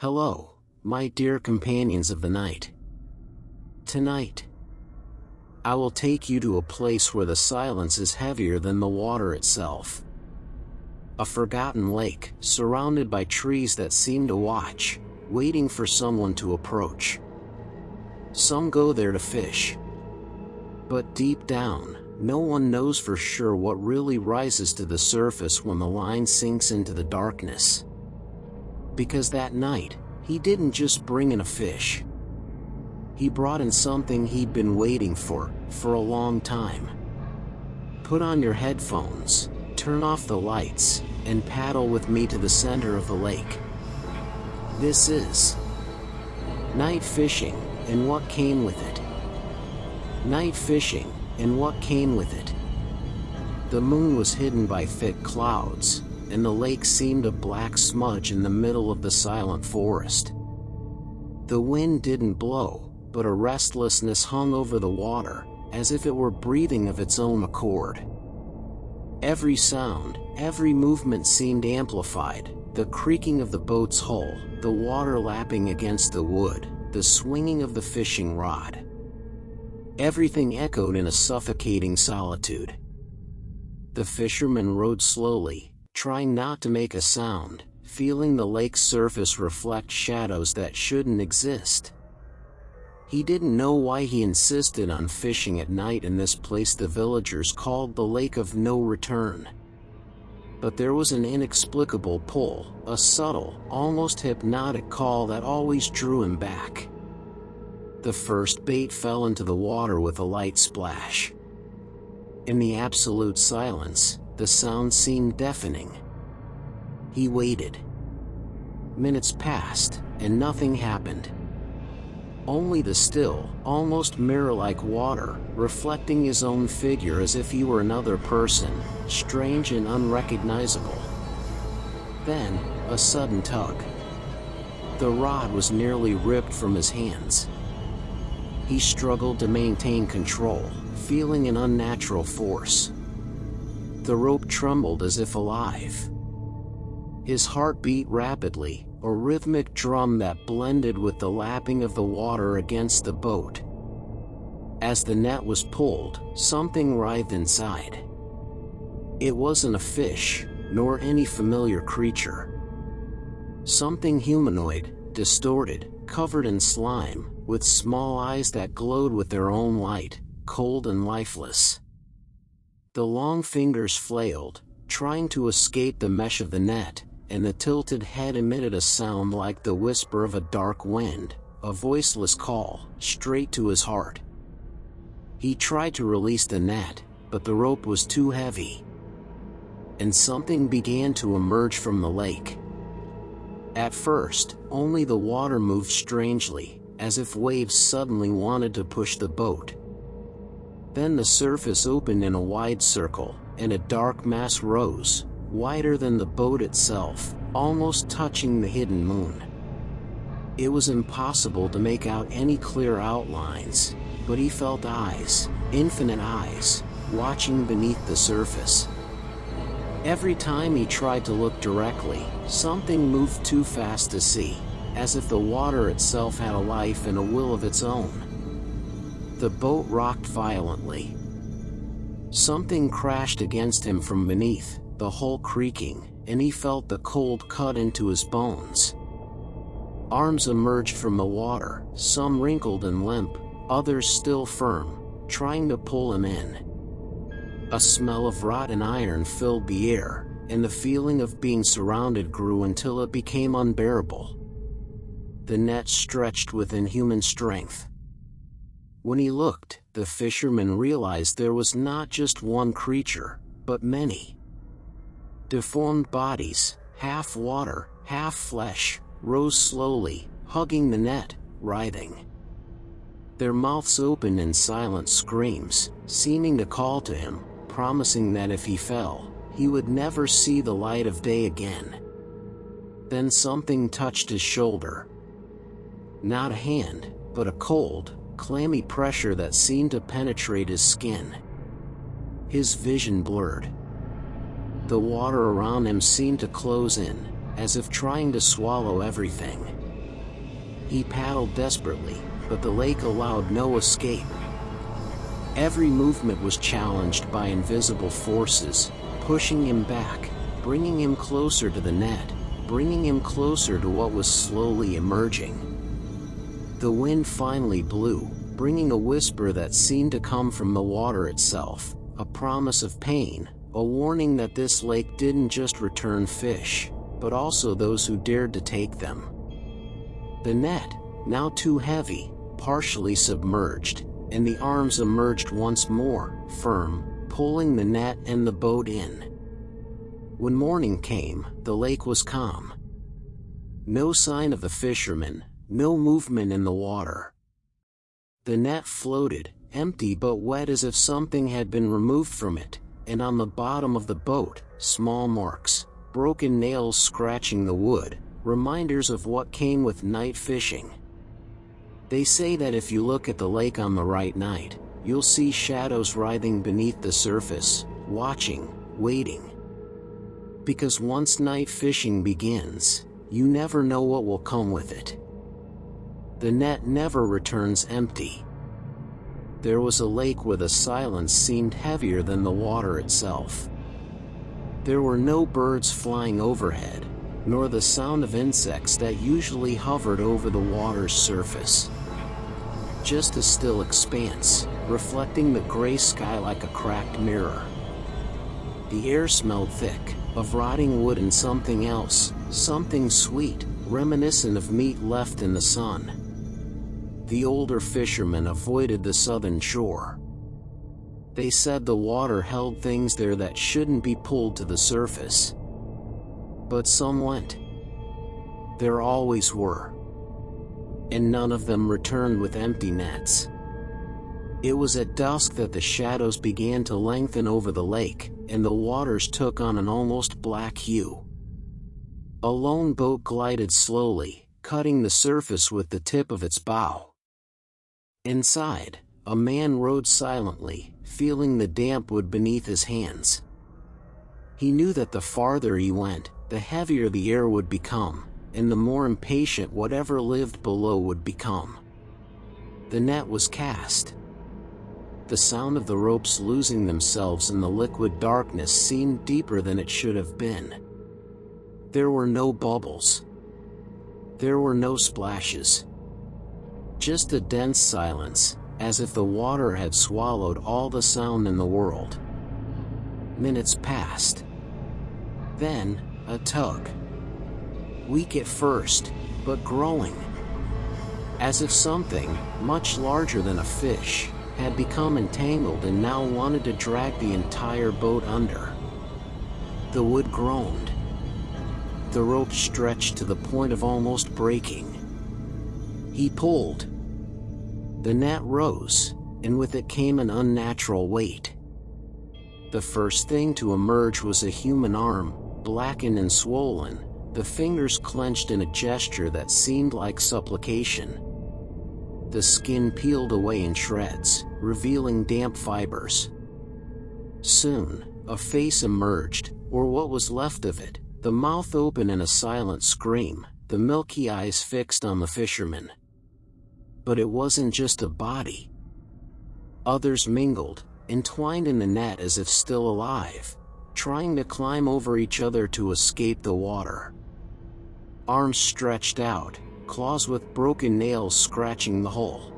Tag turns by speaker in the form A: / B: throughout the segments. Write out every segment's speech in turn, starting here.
A: Hello, my dear companions of the night. Tonight, I will take you to a place where the silence is heavier than the water itself. A forgotten lake, surrounded by trees that seem to watch, waiting for someone to approach. Some go there to fish. But deep down, no one knows for sure what really rises to the surface when the line sinks into the darkness. Because that night, he didn't just bring in a fish. He brought in something he'd been waiting for a long time. Put on your headphones, turn off the lights, and paddle with me to the center of the lake. This is night fishing, and what came with it. Night fishing, and what came with it. The moon was hidden by thick clouds, and the lake seemed a black smudge in the middle of the silent forest. The wind didn't blow, but a restlessness hung over the water, as if it were breathing of its own accord. Every sound, every movement seemed amplified, the creaking of the boat's hull, the water lapping against the wood, the swinging of the fishing rod. Everything echoed in a suffocating solitude. The fisherman rowed slowly, trying not to make a sound, feeling the lake's surface reflect shadows that shouldn't exist. He didn't know why he insisted on fishing at night in this place the villagers called the Lake of No Return. But there was an inexplicable pull, a subtle, almost hypnotic call that always drew him back. The first bait fell into the water with a light splash. In the absolute silence, the sound seemed deafening. He waited. Minutes passed, and nothing happened. Only the still, almost mirror-like water, reflecting his own figure as if he were another person, strange and unrecognizable. Then, a sudden tug. The rod was nearly ripped from his hands. He struggled to maintain control, feeling an unnatural force. The rope trembled as if alive. His heart beat rapidly, a rhythmic drum that blended with the lapping of the water against the boat. As the net was pulled, something writhed inside. It wasn't a fish, nor any familiar creature. Something humanoid, distorted, covered in slime, with small eyes that glowed with their own light, cold and lifeless. The long fingers flailed, trying to escape the mesh of the net, and the tilted head emitted a sound like the whisper of a dark wind, a voiceless call, straight to his heart. He tried to release the net, but the rope was too heavy. And something began to emerge from the lake. At first, only the water moved strangely, as if waves suddenly wanted to push the boat. Then the surface opened in a wide circle, and a dark mass rose, wider than the boat itself, almost touching the hidden moon. It was impossible to make out any clear outlines, but he felt eyes, infinite eyes, watching beneath the surface. Every time he tried to look directly, something moved too fast to see, as if the water itself had a life and a will of its own. The boat rocked violently. Something crashed against him from beneath, the hull creaking, and he felt the cold cut into his bones. Arms emerged from the water, some wrinkled and limp, others still firm, trying to pull him in. A smell of rotten iron filled the air, and the feeling of being surrounded grew until it became unbearable. The net stretched with inhuman strength. When he looked, the fisherman realized there was not just one creature, but many. Deformed bodies, half water, half flesh, rose slowly, hugging the net, writhing. Their mouths opened in silent screams, seeming to call to him, promising that if he fell, he would never see the light of day again. Then something touched his shoulder. Not a hand, but a cold, clammy pressure that seemed to penetrate his skin. His vision blurred. The water around him seemed to close in, as if trying to swallow everything. He paddled desperately, but the lake allowed no escape. Every movement was challenged by invisible forces, pushing him back, bringing him closer to the net, bringing him closer to what was slowly emerging. The wind finally blew, bringing a whisper that seemed to come from the water itself, a promise of pain, a warning that this lake didn't just return fish, but also those who dared to take them. The net, now too heavy, partially submerged, and the arms emerged once more, firm, pulling the net and the boat in. When morning came, the lake was calm. No sign of the fishermen, no movement in the water. The net floated, empty but wet as if something had been removed from it, and on the bottom of the boat, small marks, broken nails scratching the wood, reminders of what came with night fishing. They say that if you look at the lake on the right night, you'll see shadows writhing beneath the surface, watching, waiting. Because once night fishing begins, you never know what will come with it. The net never returns empty. There was a lake where the silence seemed heavier than the water itself. There were no birds flying overhead, nor the sound of insects that usually hovered over the water's surface. Just a still expanse, reflecting the gray sky like a cracked mirror. The air smelled thick, of rotting wood and something else, something sweet, reminiscent of meat left in the sun. The older fishermen avoided the southern shore. They said the water held things there that shouldn't be pulled to the surface. But some went. There always were. And none of them returned with empty nets. It was at dusk that the shadows began to lengthen over the lake, and the waters took on an almost black hue. A lone boat glided slowly, cutting the surface with the tip of its bow. Inside, a man rowed silently, feeling the damp wood beneath his hands. He knew that the farther he went, the heavier the air would become, and the more impatient whatever lived below would become. The net was cast. The sound of the ropes losing themselves in the liquid darkness seemed deeper than it should have been. There were no bubbles. There were no splashes. Just a dense silence, as if the water had swallowed all the sound in the world. Minutes passed. Then, a tug. Weak at first, but growing. As if something, much larger than a fish, had become entangled and now wanted to drag the entire boat under. The wood groaned. The rope stretched to the point of almost breaking. He pulled. The net rose, and with it came an unnatural weight. The first thing to emerge was a human arm, blackened and swollen, the fingers clenched in a gesture that seemed like supplication. The skin peeled away in shreds, revealing damp fibers. Soon, a face emerged, or what was left of it, the mouth open in a silent scream, the milky eyes fixed on the fisherman. But it wasn't just a body. Others mingled, entwined in the net as if still alive, trying to climb over each other to escape the water. Arms stretched out, claws with broken nails scratching the hull.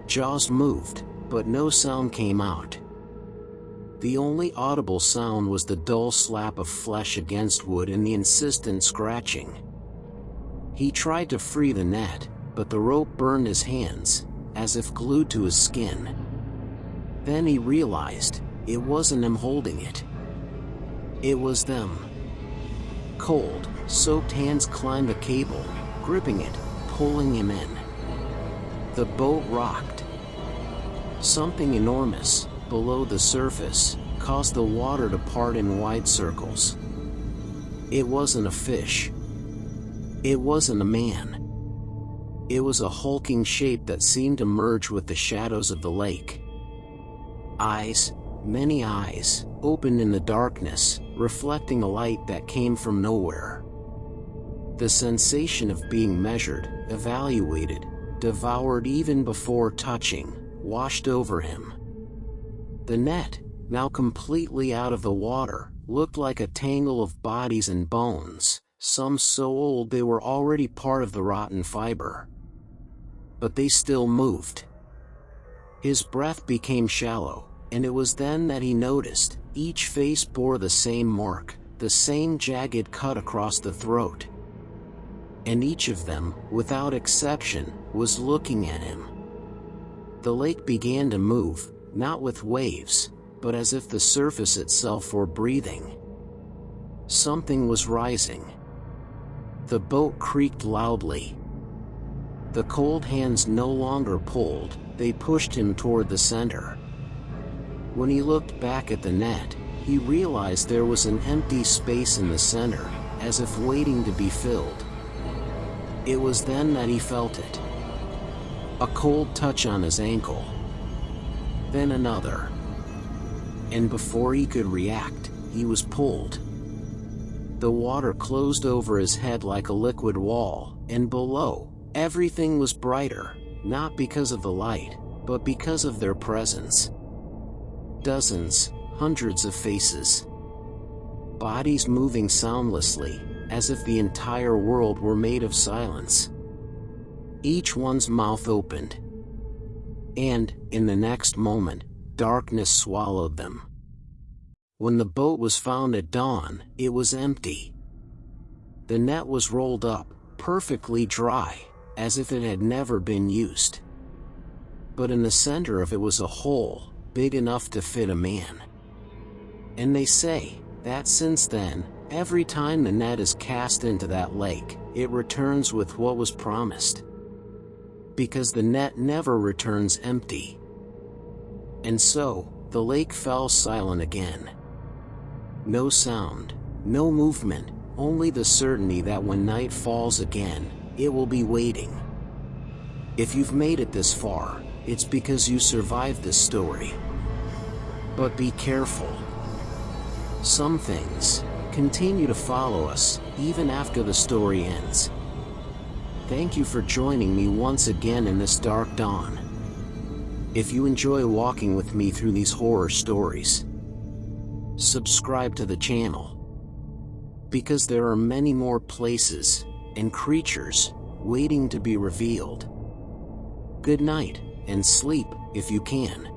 A: Jaws moved, but no sound came out. The only audible sound was the dull slap of flesh against wood and the insistent scratching. He tried to free the net, but the rope burned his hands, as if glued to his skin. Then he realized, it wasn't him holding it. It was them. Cold, soaked hands climbed the cable, gripping it, pulling him in. The boat rocked. Something enormous, below the surface, caused the water to part in wide circles. It wasn't a fish. It wasn't a man. It was a hulking shape that seemed to merge with the shadows of the lake. Eyes, many eyes, opened in the darkness, reflecting a light that came from nowhere. The sensation of being measured, evaluated, devoured even before touching, washed over him. The net, now completely out of the water, looked like a tangle of bodies and bones, some so old they were already part of the rotten fiber. But they still moved. His breath became shallow, and it was then that he noticed, each face bore the same mark, the same jagged cut across the throat. And each of them, without exception, was looking at him. The lake began to move, not with waves, but as if the surface itself were breathing. Something was rising. The boat creaked loudly. The cold hands no longer pulled, they pushed him toward the center. When he looked back at the net, he realized there was an empty space in the center, as if waiting to be filled. It was then that he felt it. A cold touch on his ankle. Then another. And before he could react, he was pulled. The water closed over his head like a liquid wall, and below, everything was brighter, not because of the light, but because of their presence. Dozens, hundreds of faces. Bodies moving soundlessly, as if the entire world were made of silence. Each one's mouth opened. And, in the next moment, darkness swallowed them. When the boat was found at dawn, it was empty. The net was rolled up, perfectly dry, as if it had never been used. But in the center of it was a hole, big enough to fit a man. And they say that since then, every time the net is cast into that lake, it returns with what was promised. Because the net never returns empty. And so, the lake fell silent again. No sound, no movement, only the certainty that when night falls again, it will be waiting. If you've made it this far, it's because you survived this story. But be careful. Some things continue to follow us, even after the story ends. Thank you for joining me once again in this dark dawn. If you enjoy walking with me through these horror stories, subscribe to the channel. Because there are many more places and creatures waiting to be revealed. Good night, and sleep if you can.